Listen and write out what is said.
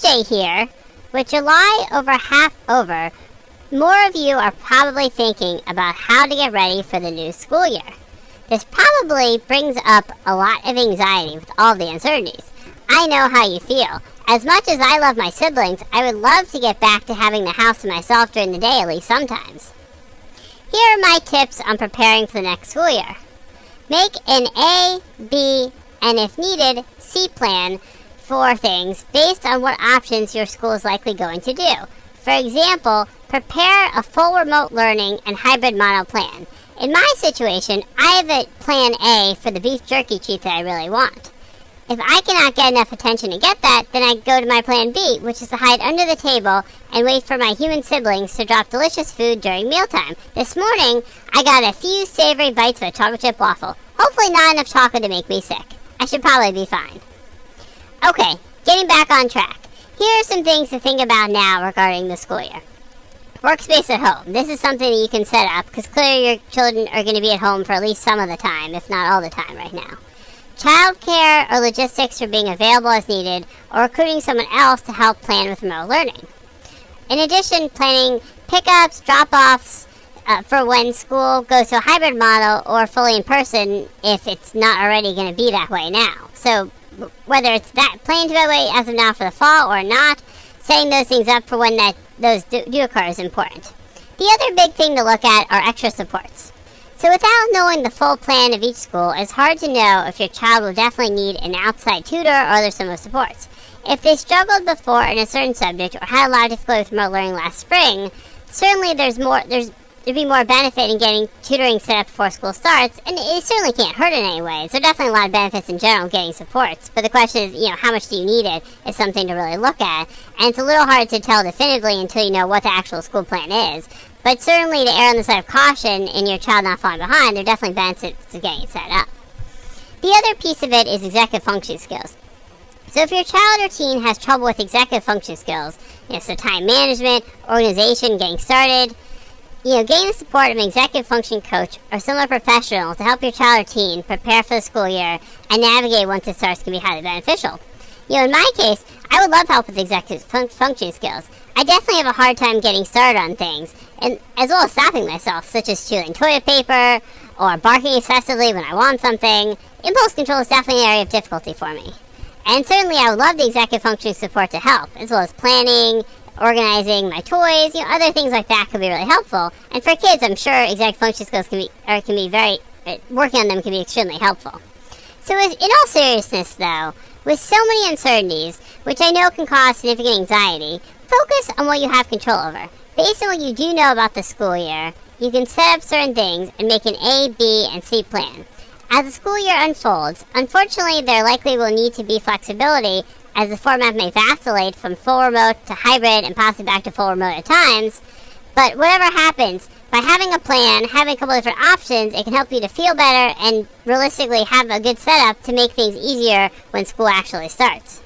Day here, with July over half over, more of you are probably thinking about how to get ready for the new school year. This probably brings up a lot of anxiety with all the uncertainties. I know how you feel. As much as I love my siblings, I would love to get back to having the house to myself during the day at least sometimes. Here are my tips on preparing for the next school year. Make an A, B, and if needed, C plan for things based on what options your school is likely going to do. For example, prepare a full remote learning and hybrid model plan. In my situation, I have a plan A for the beef jerky treat that I really want. If I cannot get enough attention to get that, then I go to my plan B, which is to hide under the table and wait for my human siblings to drop delicious food during mealtime. This morning, I got a few savory bites of a chocolate chip waffle. Hopefully not enough chocolate to make me sick. I should probably be fine. Okay, getting back on track. Here are some things to think about now regarding the school year. Workspace at home. This is something that you can set up because clearly your children are going to be at home for at least some of the time, if not all the time right now. Childcare or logistics for being available as needed or recruiting someone else to help plan with remote learning. In addition, planning pickups, drop-offs for when school goes to a hybrid model or fully in person if it's not already going to be that way now. So whether it's that planned that way as of now for the fall or not, setting those things up for when those do occur is important. The other big thing to look at are extra supports. So without knowing the full plan of each school, it's hard to know if your child will definitely need an outside tutor or other similar supports. If they struggled before in a certain subject or had a lot of difficulty with remote learning last spring, certainly there'd be more benefit in getting tutoring set up before school starts, and it certainly can't hurt in any way. So definitely a lot of benefits in general getting supports. But the question is, how much do you need it is something to really look at. And it's a little hard to tell definitively until you know what the actual school plan is. But certainly to err on the side of caution in your child not falling behind, there are definitely benefits to getting it set up. The other piece of it is executive function skills. So if your child or teen has trouble with executive function skills, so time management, organization, getting started, gain the support of an executive function coach or similar professional to help your child or teen prepare for the school year and navigate once it starts can be highly beneficial. In my case, I would love help with executive function skills. I definitely have a hard time getting started on things, and as well as stopping myself, such as chewing toilet paper or barking excessively when I want something. Impulse control is definitely an area of difficulty for me. And certainly I would love the executive function support to help, as well as planning, organizing my toys, other things like that could be really helpful. And for kids, I'm sure executive function skills working on them can be extremely helpful. So in all seriousness though, with so many uncertainties, which I know can cause significant anxiety, focus on what you have control over. Based on what you do know about the school year, you can set up certain things and make an A, B, and C plan. As the school year unfolds, unfortunately there likely will need to be flexibility as the format may vacillate from full remote to hybrid and possibly back to full remote at times. But whatever happens, by having a plan, having a couple of different options, it can help you to feel better and realistically have a good setup to make things easier when school actually starts.